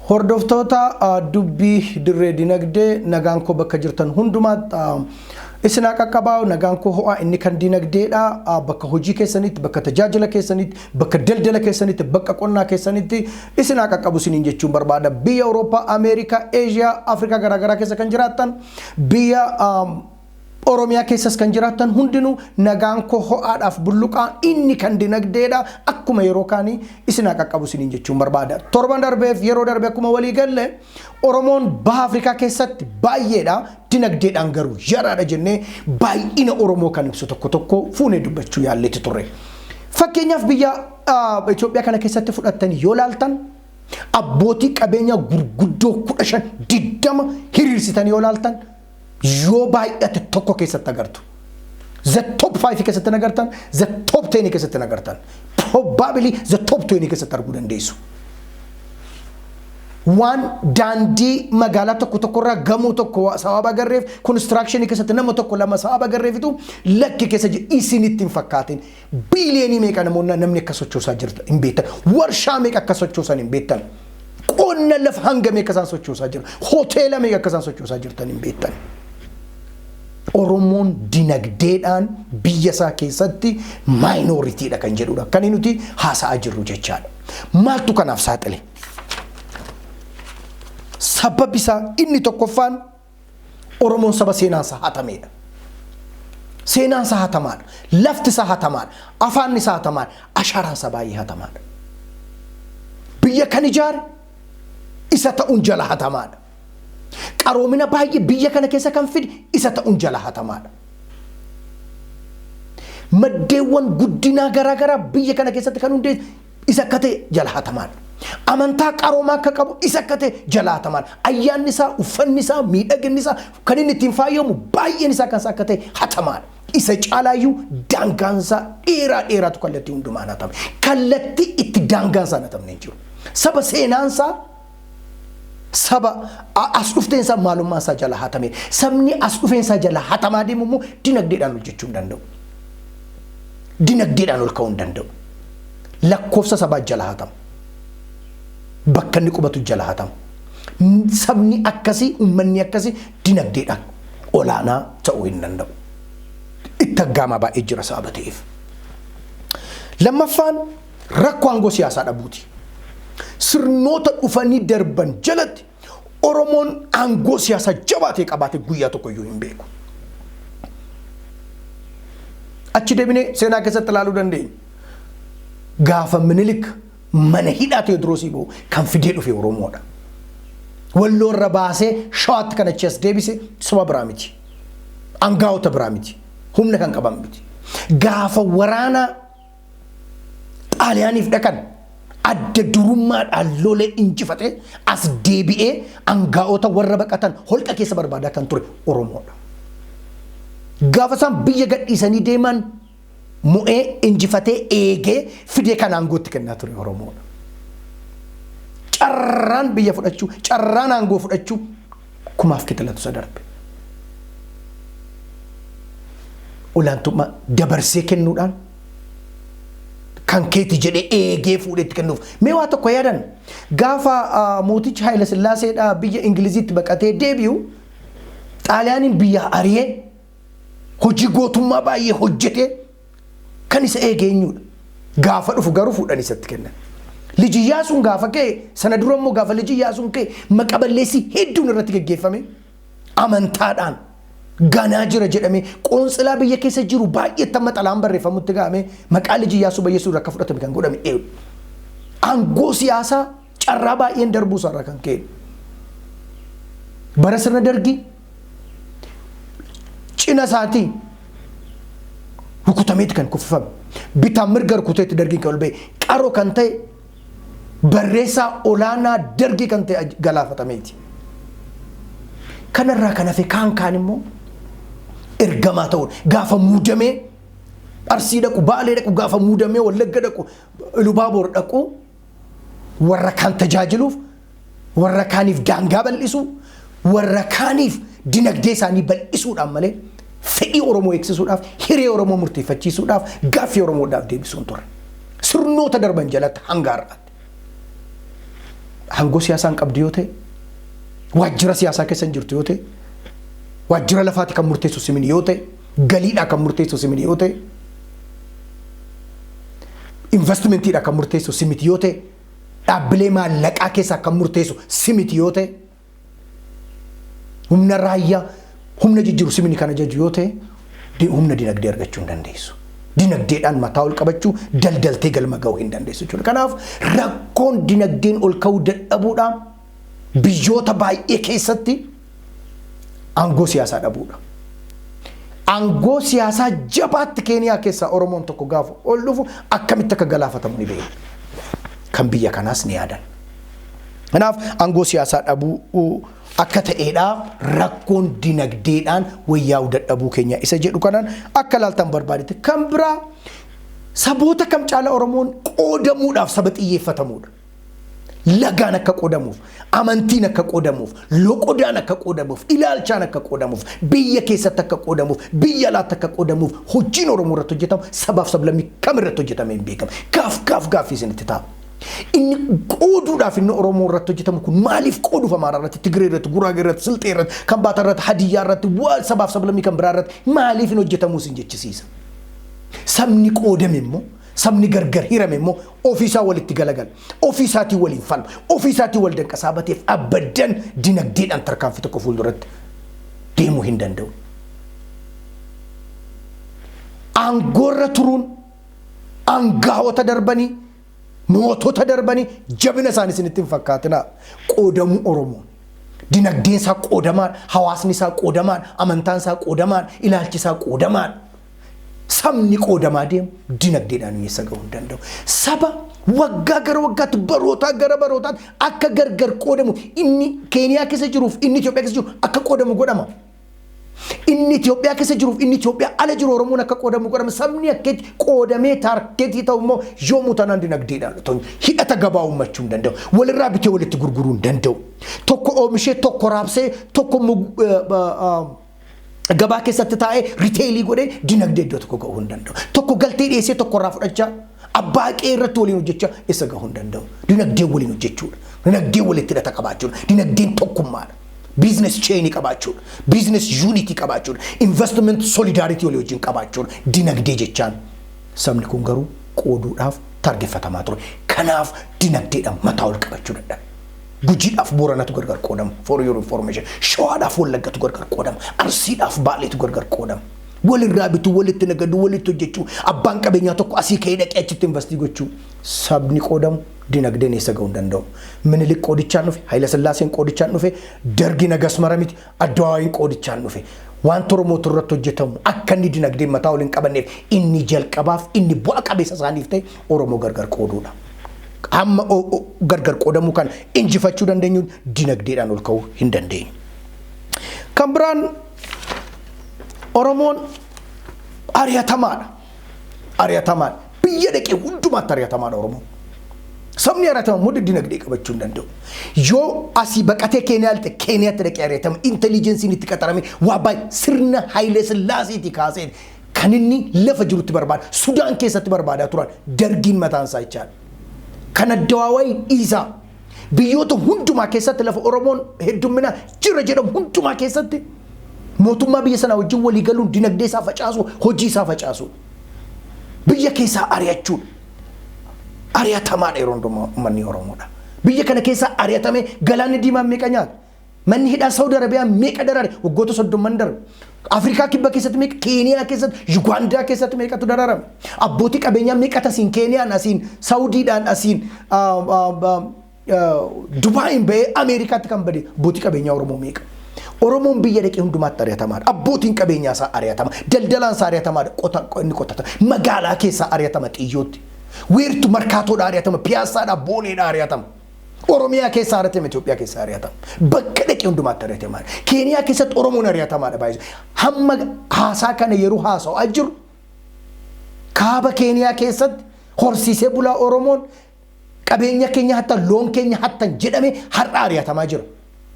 Hordoftoota dubbii dirree dinagdee nagaan koo bakka jirtan hundumaatti isin qaqqabaa nagaan koo ho'aa inni kan dinagdeedha bakka hojii keessanitti bakka tajaajila keessanitti bakka daldala keessanitti bakka qonnaa keessanitti isin qaqqabu isiniin jechuun barbaada biyya Awurooppaa Ameerikaa Eeshiyaa Afrikaa garaagaraa keessa kan jiraattan biyya Oromiyaa keessas kan jiraattan hundinuu nagaan koo ho'aadhaaf bulluqaa inni kan dinagdeedha akkuma yeroo kaanii isin qaqqabu isiniin jechuun barbaada torban darbeef yeroo darbe akkuma walii galle Oromoon baha Afrikaa keessatti baay'eedha dinagdeedhaan garuu yaraadha jennee baay'ina Oromoo kan ibsu tokko tokko fuunee dubbachuu yaalleetti turre fakkeenyaaf biyya Itoophiyaa kana keessatti fudhattanii yoo laaltan abbootii qabeenya gurguddoo 15-20 hiriirsitanii yoo laaltan yoo baay'ate tokko keessatti agartu the top 5 keessatti agartan the top 10 keessatti agartan probably the top 20 keessatti arguu dandeessu waan daandii magaalaa tokko irraa gamoo tokko sababa garreef construction keessatti nama tokko lama sababa garreefitu lakki keessa isinitti hin fakkaatin biiliyoonii meeqa namoonni namni akka sochoosaa jirta hin beektan warshaa meeqa akka sochoosan hin beektan qonna lafa hanga meeqa isaan sochoosaa jira hoteela meeqa akka isaan sochoosaa jirtan hin beektan Oromoon dinagdeedhaan biyya isaa keessatti minoritiidha kan jedhudha kan nuti haasa'aa jirru jechaadha maaltu kanaaf saaxile sababni isaa inni tokkoffaan Oromoon saba seenaan isaa hatameedha seenaan isaa hatamaadha lafti isaa hatamaadha afaan isaa hatamaadha ashaaraan isaa baay'ee hatamaadha biyya kan ijaare isa ta'uun jala hatamaadha qaroomina baay'ee biyya kana keessa kan fide isa ta'uun jala hatamaadha maddeewwan guddinaa garaagaraa biyya kana keessatti kan hundee isa akka ta'e jala hatamaadha amantaa qaroomaa akka qabu isa akka ta'e jala hatamaadha ayyaanni isaa uffanni isaa miidhaginni isaa kan inni ittiin faayyamu baay'een isaa kan isaa akka ta'e hatamaadha isa caalaayyuu daangaansaa dheeraatu kallattii hundumaan hatame kallattii itti daangaansaa hatamne hin jiru saba seenaansaa saba as dhufteensaa maalummaa isaa jala hatame sabni as dhufeensaa jala hatamaa deemu immoo dinagdeedhaan hojjechuu hin danda'u dinagdeedhaan ol ka'uu hin danda'u lakkoofsa sabaa jala hatama bakka inni qubatu jala hatama sabni akkasii uummanni akkasii dinagdeedhaan olaanaa ta'uu hin danda'u itti aggaamaa baay'ee jira sababa ta'eef lammaffaan rakkoo aangoo siyaasaa dhabuuti sirnoota dhufanii darban jalatti Oromoon aangoo siyaasaa jabaatee qabaate guyyaa tokko iyyuu hin beeku achi deebinee seenaa keessatti ilaaluu dandeenya gaafa Minilik mana hidhaa Tewoodiroosii ba'u kan fidee dhufe Oromoodha Walloo irra baasee Shawaatti kan achi as deebise saba biraa miti aangaa'ota biraa miti humna kan qaban miti gaafa waraana Xaaliyaaniif dhaqan adda durummaadhaan lolee injifate as deebi'ee aangaa'ota warra baqatan holqa keessa barbaadaa kan ture Oromoodha gaafa isaan biyya gadhiisanii deeman mo'ee injifatee eegee fidee kan aangootti kennaa ture Oromoodha carraan biyya fudhachuu carraan aangoo fudhachuu kumaaf kitilatu isa darbe olaantummaa dabarsee kennuudhaan kan keeti jedhee eegee fuudhetti kennuuf mee waa tokko yaadan gaafa mootichi Haayile Sillaaseedha biyya Ingiliziitti baqatee deebi'u Xaaliyaaniin biyya ari'ee hojii gootummaa baay'ee hojjetee kan isa eegee eenyudha gaafa dhufu garuu fuudhan isatti kennan Liji Iyyaasuun gaafa ka'e sana dura immoo gaafa Liji Iyyaasuun ka'e maqaballeessii hedduun irratti geggeeffame amantaadhaan ganaa jira jedhame qoonsilaa biyya keessa jiru baay'ee tamma xalaan barreeffamutti ga'ame maqaa Liji Iyyaasuu Bayyeesuu irraa akka fudhatame kan godhame aangoo siyaasaa carraa baay'een darbuu isaarraa kan ka'e bara sirna dargii cina isaatii rukutameetti kan kuffifame bitaan mirga rukuteetti dargiin kan ol ba'e qaroo kan ta'e barreessaa olaanaa dargii kan ta'e galaafatameeti kanarraa kan hafe kaan immoo ergamaa ta'uun gaafa muudamee Arsii dhaqu Baalee dhaqu gaafa muudamee Wallagga dhaqu Ilubaaboor dhaqu warra kaan tajaajiluuf warra kaaniif daangaa bal'isu warra kaaniif dinagdee isaanii bal'isuudhaan malee fedhii Oromoo eegsisuudhaaf hiree Oromoo murteeffachiisuudhaaf gaaffii Oromoodhaaf deebisuun ture sirnoota darban jalatti hanga har'aatti hangoo siyaasaan qabdi yoo ta'e waajjira siyaasaa keessa hin jirtu yoo ta'e waajjira lafaati kan murteessu simin yoo ta'e galiidha kan murteessu simin yoo ta'e investmentiidha kan murteessu simiti yoo ta'e dhaabbilee maallaqaa keessaa kan murteessu simiti yoo ta'e humna raayyaa humna jijjiiru simini kana jaju yoo ta'e humna dinagdee argachuu hin dandeessu. Dinagdeedhaan mataa ol qabachuu daldaltee galma ga'uu hin dandeessu jechuudha. Kanaaf rakkoon dinagdeen ol ka'uu dadhabuudhaan biyyoota baay'ee keessatti aangoo siyaasaa dhabuudha. Aangoo siyaasaa jabaatti Keeniyaa keessaa Oromoon tokko gaafa ol dhufu akkamitti akka galaafatamu ni beekna. Kan biyya kanaas ni yaadan. Kanaaf aangoo siyaasaa dhabuu akka ta'eedha rakkoon dinagdeedhaan wayyaa'uu dadhabuu keenya isa jedhu kanaan akka laaltan barbaadite kan biraa saboota kam caala Oromoon qoodamuudhaaf saba xiyyeeffatamuudha. Lagaan akka qoodamuuf, amantiin akka qoodamuuf, loqodaan akka qoodamuuf, ilaalchaan akka qoodamuuf, biyya keessatti akka qoodamuuf, biyya alaatti akka qoodamuuf hojiin Oromoo irratti hojjetamu sabaaf sablammii kam irratti hojjetamee hin beekamu. Gaaffii isinitti ta'a. Inni qooduudhaaf inni Oromoo irratti hojjetamu kun maaliif qooduuf Amaaraa irratti, Tigree irratti, Guraagee irratti, Silxee irratti, Kambaata irratti, Hadiyyaa irratti, sabaaf sablammii kan biraa irratti maaliif hin hojjetamuu sin jechisiisa. Sabni qoodame immoo sabni gargar hirame immoo ofiisaa walitti galagala, ofiisaatii waliin falma, ofiisaatii wal danqasaabateef abaddan dinagdeedhaan tarkaanfii tokko fuulduratti deemuu hin danda'u. Aangoorra turuun aangaa'ota darbanii mootota darbanii jabina isaanii isinitti hin fakkaatina. Qoodamuu Oromoo dinagdeen isaa qoodamaan, hawaasni isaa qoodamaan, amantaan isaa qoodamaan, ilaalchi isaa qoodamaan. Sabni qoodamaa deemu dinagdeedhaan eessa ga'uu hin danda'u. Saba waggaa gara waggaatti barootaa gara barootaatti akka gargar qoodamu inni Keeniyaa keessa jiruuf inni Itoophiyaa keessa jiru akka qoodamu godhama. Inni Itoophiyaa keessa jiruuf inni Itoophiyaa ala jiru Oromoon akka qoodamu godhama. Sabni akkeetti qoodamee taargeetii ta'u immoo yoomuu tanaan dinagdeedhaan hidhata gabaa uummachuu hin danda'u. Walirraa bitee walitti gurguruu hin danda'u. Tokko oomishee tokko raabsee tokko gabaa keessatti taa'ee riteelii godhee dinagdee iddoo tokko ga'uu hin danda'u. Tokko galtee dhiyeessee tokko irraa fudhachaa abbaa qe'ee irratti waliin hojjechaa eessa ga'uu hin danda'u. Dinagdee waliin hojjechuudha. Dinagdee walitti hidhata qabaachuudha. Dinagdeen tokkummaadha. Business chain qabaachuudha. Business unity qabaachuudha. Investment solidarity walii wajjin qabaachuudha. Dinagdee jechaan sabni kun garuu qooduudhaaf targeeffatamaa ture. Kanaaf dinagdeedhaan mataa ol qabachuu dadhabe. Gujiidhaaf Booranatu gargar qoodamu for your information. Shawaadhaaf Wallaggatu gargar qoodamu. Arsiidhaaf Baaleetu gargar qoodamu. Walirraa bituu walitti nagadu walitti hojjechuu abbaan qabeenyaa tokko asii ka'ee dhaqee achitti investii gochuu sabni qoodamu dinagdeen eessa ga'uu hin danda'u. Minilik qoodichaan dhufe, Hayila Sillaaseen qoodichaan dhufe, Dargi Nagas Maramiti, Adwaawiin qoodichaan dhufe. Wanta Oromootu irratti hojjetamu akka inni dinagdeen mataa waliin qabanneef inni jalqabaaf inni bu'a qabeessa isaaniif ta'e Oromoo gargar qooduudha. Amma gargar qoodamu kan injifachuu dandeenyu dinagdeedhaan ol ka'uu hin dandeenyu. Kan biraan Oromoon ari'atamaadha. Ari'atamaadha. Biyya dhaqee hundumaatti ari'atamaadha Oromoon. Sabni ari'atamu immoo dinagdee qabachuu hin danda'u. Yoo asii baqatee Keeniyaatti dhaqee ari'atama intelligensiin itti qaxarame waa baay'ee sirna Hayilee Sillaaseetii kaasee kan inni lafa jirutti barbaada. Sudaan keessatti barbaadaa turan Dargiin mataan isaa jechaadha. Kan Addawaawii dhiisaa biyyoota hundumaa keessatti lafa Oromoon heddummina jira jedhamu hundumaa keessatti mootummaa biyya sanaa wajjin walii galuun dinagdee isaa facaasu, hojii isaa facaasu. Biyya keessaa ari'achuun ari'atamaadha yeroo hundumaa uummanni Oromoodha. Biyya kana keessaa ari'atame galaanni diimaan meeqa nyaata? Manni hidhaa Saudi Arabiyaa meeqa darare? Waggoota 30 darbe. Afrikaa kibba keessatti meeqa? Keeniyaa keessatti, Yugaandaa keessatti meeqatu dararame? Abbootii qabeenyaa meeqatu asiin Keeniyaan asiin Saudiidhaan asiin Dubaayin ba'ee Ameerikaatti kan bade abbootii qabeenyaa Oromoo meeqa? Oromoon biyya dhaqee hundumaatti ari'atamaadha. Abbootiin qabeenyaa isaa ari'atama. Daldalaan isaa ari'atamaadha. Inni qotata. Magaalaa keessaa ari'atama xiyyootti. Weertu markaatoodhaa ari'atama. Piyaasaadhaa booneedhaa ari'atama. Oromiyaa keessaa ari'atama. Itoophiyaa keessaa ari'atama. Bakka dhaqee hundumaatti ari'atamaadha. Keeniyaa keessatti Oromoon ari'atamaadha baay'ee. Hamma haasaa kana yeroo haasa'aa jiru kaaba Keeniyaa keessatti horsiisee bulaa Oromoon qabeenya keenya hatta loon keenya hatta jedhame har'a ari'atamaa jira.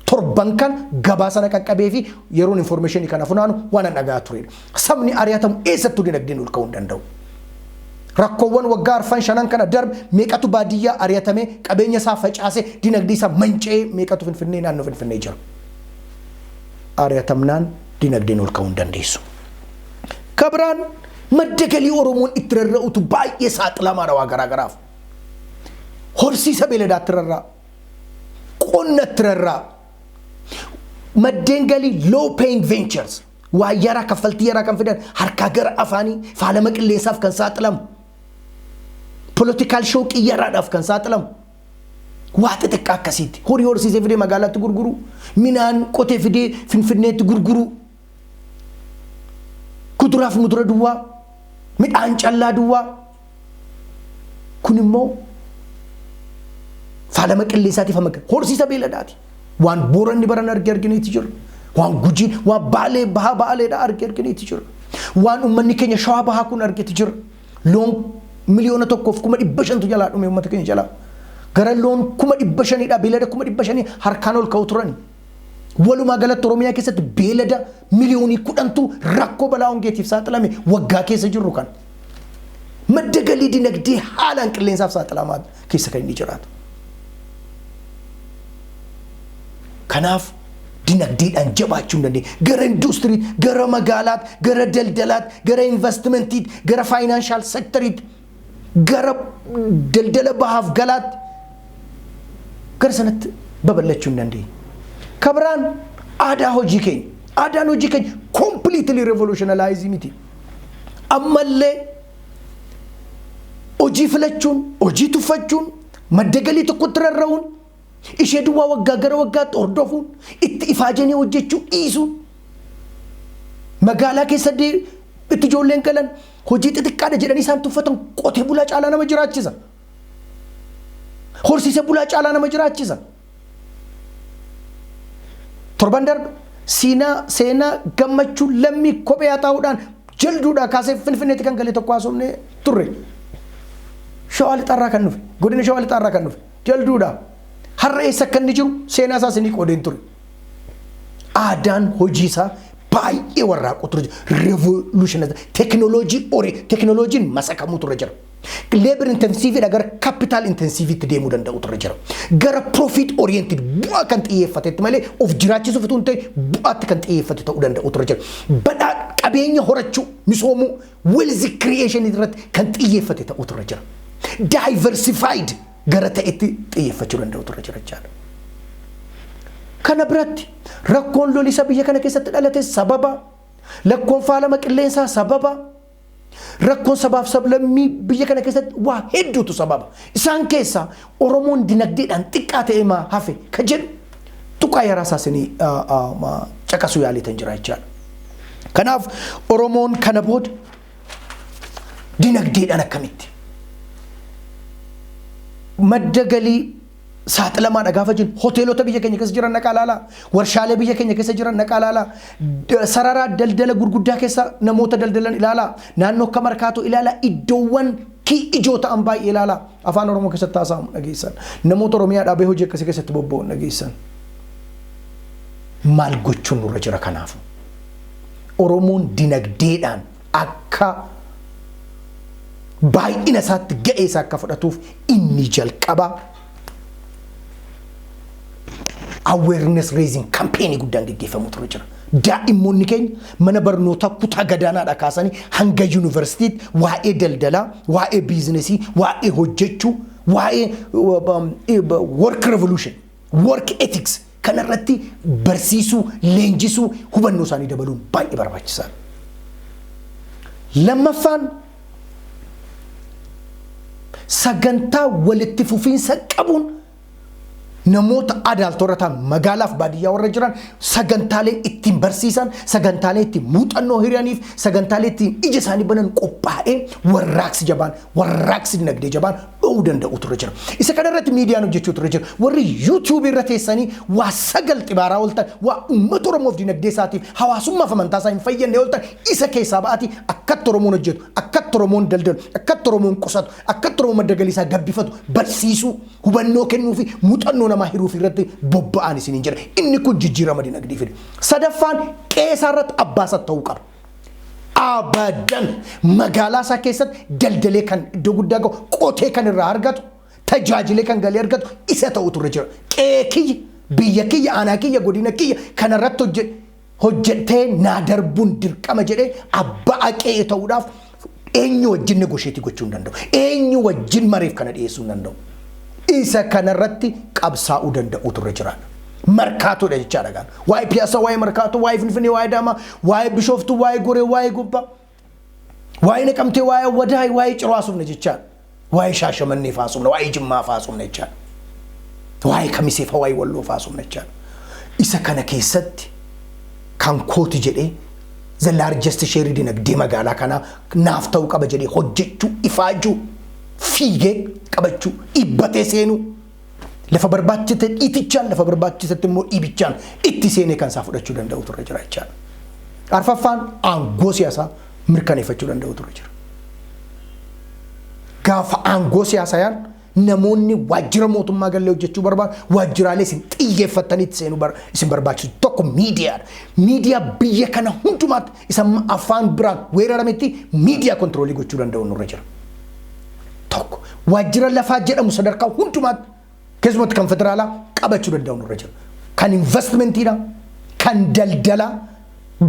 Torban kan gabaa sana qaqqabee fi yeroon informationii kana funaanu waan dhagaa ture. Sabni ari'atamu eessattuu dinagdeen ol ka'uu hin danda'u. rakkoowwan waggaa arfan shanan kana darbe meeqatu baadiyyaa ari'atame qabeenya isaa facaase dinagdee isaa manca'ee meeqatu Finfinnee naannoo Finfinnee jira. Ari'atamnaan dinagdeen ol ka'uu hin dandeessu. Kabiraan madda galii Oromoon itti rarra'utu baay'ee saaxilamaadha waa garaagaraaf. Horsiisa beeladaatti rarra'a. Qonnatti rarra'a. Maddeen galii low paying ventures waa yaraa kaffaltii yaraa kan fidan harkaa gara afaanii faalama qilleensaaf kan saaxilamu. Political shooqii yaraadhaaf kan saaxilamu. Waa xixiqqaa akkasiiti. Horii horsiisee fidee magaalaatti gurguru. Minaan qotee fidee Finfinneetti gurguru. Kuduraaf mudura duwwaa. Midhaan callaa duwwaa. Kun immoo faalama qilleensaatiif hamaga. Horsiisa beeladaati. Waan Booranni baran argineeti jira. Waan Gujiin, waan Baalee bahaa Baaleedha argineeti jira. Waan uummanni keenya Shawaa bahaa kun argeeti jira. Loon miliyoona tokkoof 500,000 jalaa dhume uummata keenya jalaa. Gara loon 500,000dha beelada 500,000 harkaan ol ka'u turan. Walumaa galatti Oromiyaa keessatti beelada miliyoonii 10tu rakkoo balaa hongeetiif saaxilame waggaa keessa jirru kan. Madda galii dinagdee haalaan qilleensaaf saaxilamaa keessa kan inni jiraatu. Kanaaf dinagdeedhaan jabaachuu hin dandeenye. Gara industirii, gara magaalaat, gara daldalaat, gara investimentii, gara financial sectoriit, gara daldala bahaaf galaat gara sanatti babal'achuu hin dandeenye. Kabiraan aadaa hojii keenya. Aadaan hojii keenya completely revolutionized miti. Ammallee hojii filachuun, hojii tuffachuun, madda galii tokkotti rarra'uun, ishee duwwaa waggaa gara waggaatti hordofuun, itti ifaajanii hojjechuu dhiisuun, magaalaa keessatti itti ijoolleen galan hojii xixiqqaadha jedhanii isaan tuffatan qotee bulaa caalaa nama jiraachisa. Horsiisa bulaa caalaa nama jiraachisa. Torban darbe seenaa gammachuu lammii kophee haa ta'uudhaan jalduudhaa kaasee Finfinneetti kan galee tokko haasofnee turre. Shawaa lixaarraa kan dhufe, godina Shawaa lixaarraa kan dhufe jalduudhaa. Har'a eessa akka inni jiru seenaa isaa isinii qoodeen ture. Aadaan hojii isaa baay'ee warraaqu ture. Revolutionized teknooloojii ore teknooloojiin masakamu ture jira. Labor intensive gara capital intensive itti deemuu danda'u ture jira. Gara profit oriented bu'aa kan xiyyeeffatetti malee of jiraachisuuf utuu hin ta'e bu'aatti kan xiyyeeffate ta'uu danda'u ture jira. Badhaa qabeenya horachuu misoomuu wealth creation irratti kan xiyyeeffate ta'uu ture jira. Diversified gara ta'etti xiyyeeffachuu danda'u ture jira jechaadha. Kana biratti rakkoon lolisa biyya kana keessatti dhalate sababa, lakkoon faalama qilleensaa sababa, rakkoon sabaaf sablammii biyya kana keessatti waa hedduutu sababa. Isaan keessaa Oromoon dinagdeedhaan xiqqaa ta'e maa hafe ka jedhu tuqaa yaraa isaasinii caqasuu yaalitan jira jechaadha. Kanaaf Oromoon kana booda dinagdeedhaan akkamitti madda galii saaxilamaadha gaafa jennu hoteelota biyya keenya keessa jiran naqaa laalaa, warshaalee biyya keenya keessa jiran naqaa laalaa, sararaa daldala gurguddaa keessa namoota daldalan ilaalaa, naannoo akka markaatoo ilaalaa, iddoowwan ijoo ta'an baay'ee ilaalaa. Afaan Oromoo keessatti haasa'amu dhageessan, namoota Oromiyaa dhaabee hojii akkasii keessatti bobba'uun dhageessan. Maal gochuun nurra jira kanaaf? Oromoon dinagdeedhaan akka baay'ina isaatti ga'ee isaa akka fudhatuuf inni jalqaba awareness raising campaign guddaan gaggeeffamu ture jira. Daa'immoonni keenya mana barnootaa kutaa gadaanaadhaa kaasanii hanga yuunivarsiitiitti waa'ee daldalaa, waa'ee biizinesii, waa'ee hojjechuu, waa'ee work revolution, work ethics kanarratti barsiisuu, leenjisuu, hubannoo isaanii dabaluun baay'ee barbaachisaadha. Lammaffaan sagantaa walitti fufiinsa qabuun namoota adaaltota ta'an magaalaaf baadiyyaa warra jiran sagantaalee ittiin barsiisan, sagantaalee ittiin muuxannoo hiriyaniif, sagantaalee ittiin ija isaanii banan qophaa'ee warraaqsi jabaan, warraaqsi dinagdee jabaan dhowuu danda'u ture jira. Isa kanarratti miidiyaan hojjechuu ture jira. Warri YouTube irra teessanii waa sagal xibaaraa ooltan, waa uummata Oromoof dinagdee isaatiif hawaasummaaf amantaa isaa hin fayyadne ooltan isa keessaa ba'atii akkatti Oromoon hojjetu, akkatti Oromoon daldalu, akkatti Oromoon qusatu, akkatti Oromoon madda galii isaa gabbifatu barsiisuu, hubannoo kennuu fi muuxannoo namaa hiruuf irratti bobba'an isiniin jira. Inni kun jijjiirama dinagdee fide. Sadaffaan qeesarratti abbaasat ta'uu qaba. abadan magaalaa isaa keessatti daldalee kan iddoo guddaa qabu qotee kan irraa argatu tajaajilee kan galee argatu isa ta'utu irra jira. Qeekiyya biyya kiyya aanaa kiyya godina kiyya kanarratti hojjetee naa darbuun dirqama jedhee abbaa qe'ee ta'uudhaaf eenyu wajjin negosheetii gochuu hin danda'u. Eenyu wajjin mareef kana dhiyeessuu hin danda'u. Isa kanarratti qabsaa'uu danda'utu irra jira. Markaatoodha jechaadha gaan. Waa'ee Piyaasa, waa'ee Markaatoo, waa'ee Finfinnee, waa'ee Adaamaa, waa'ee Bishooftuu, waa'ee Goree, waa'ee Gubbaa, waa'ee Naqamtee, waa'ee Wadaay, waa'ee Ciroo haasofna jechaadha. Waa'ee Shaashamannee haasofna, waa'ee Jimmaa haasofna jechaadha. Waa'ee Kamisee, waa'ee Walloo haasofna jechaadha. Isa kana keessatti kan kooti jedhee the largest share dinagdee magaalaa kanaa naaf ta'uu qaba jedhee hojjechuu, ifaajuu, fiigee qabachuu, dhibbatee seenuu. Lafa barbaachise itichaan lafa barbaachisetti immoo dhibichaan itti seenee kan isaa fudhachuu danda'u turre jira jechaadha. Arfaffaan aangoo siyaasaa mirkaneeffachuu danda'u turre jira. Gaafa aangoo siyaasaan namoonni waajjira mootummaa galee hojjechuu barbaadu waajjiraalee isin xiyyeeffatanii seenuu isin barbaachisu tokko miidiyaadha. Miidiyaa biyya kana hundumaatti isa afaan biraan weerarametti miidiyaa kontiroolii gochuu danda'u nurra jira. Tokko waajjira lafaa jedhamu sadarkaa hundumaatti keessumatti kan federaalaa qabachuu danda'u nurra jira. Kan investmentiidha, kan daldala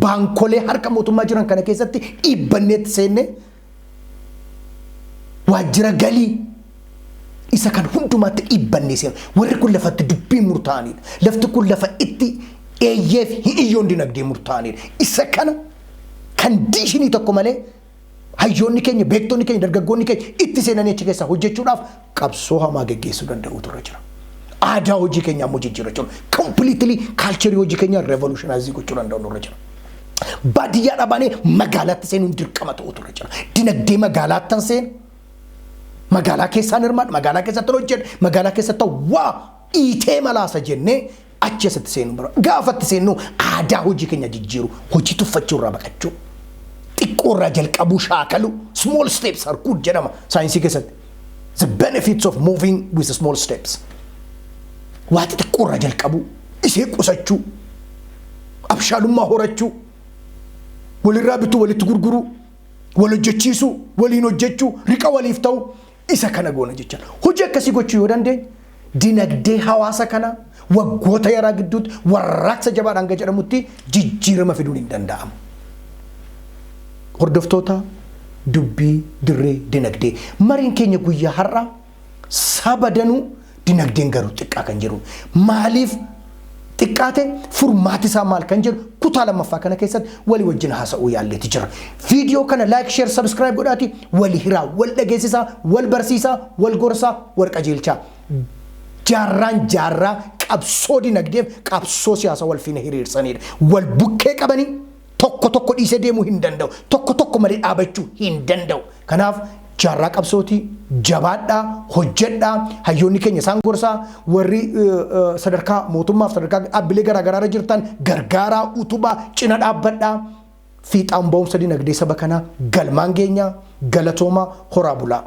baankolee harka mootummaa jiran kana keessatti dhibbanneetti seenne waajjira galii isa kan hundumaatti dhibbannee seenu. Warri kun lafatti dubbii murtaa'anidha. Lafti kun lafa itti eeyyeef hiyyoon dinagdee murtaa'anidha. Isa kana kan diishinii tokko malee hayyoonni keenya, beektonni keenya, dargaggoonni keenya itti seenanii achi keessa hojjechuudhaaf qabsoo hamaa geggeessuu danda'u turre jira. Aadaa hojii keenya ammoo jijjiirra jiru. Completely culture hojii keenya revolutionize gochuu danda'u turre jira. Baadiyyaa dhaabanii magaalaatti seenuun dirqama ta'u turre jira. Dinagdee magaalaatti seen magaalaa keessaan hirmaadha, magaalaa keessatti hojjedha, magaalaa keessatti waa dhiitee malaasa jennee achi asitti seenu bara. Gaafatti seenu aadaa hojii keenya jijjiiru, hojii tuffachuu irraa baqachuu. Xiqqoorraa jalqabuu shaakalu small steps harkuu jedhama saayinsii keessatti. The benefits of moving with small steps. Waati xiqqoorraa jalqabuu, isee qusachuu, abshaalummaa horachuu, walirraa bituu walitti gurguruu, wal hojjechiisuu, waliin hojjechuu, riqa waliif ta'u isa kana goona jecha. Hojii akkasii gochuu yoo dandeenye dinagdee hawaasa kana waggoota yaraa gidduutti warraaqsa jabaadhaan hanga jedhamutti jijjiirama fiduun hin danda'amu. Hordoftoota dubbii dirree dinagdee mariin keenya guyyaa har'a saba danuu dinagdeen garuu xiqqaa kan jiru maaliif xiqqaate furmaati isaa maal kan jiru kutaa lammaffaa kana keessatti walii wajjin haasa'uu yaalleeti jira. Viidiyoo kana like, share, subscribe godhaati wal hiraa, wal dhageessisaa, wal barsiisaa, wal gorsaa, wal qajeelchaa. Jaarraan jaarraa qabsoo dinagdeef qabsoo siyaasaa wal faana hiriirsanidha. Wal bukkee qabanii tokko tokko dhiisee deemuu hin danda'u. Tokko tokko malee dhaabachuu hin danda'u. Kanaaf jaarraa qabsootii jabaadhaa, hojjedhaa, hayyoonni keenya isaan gorsaa, warri sadarkaa mootummaaf sadarkaa dhaabbilee garaagaraa irra jirtan gargaaraa, utubaa, cina dhaabbadhaa. Fiixaan ba'umsa dinagdee saba kanaa galmaan geenyaa, galatoomaa, horaa bulaa.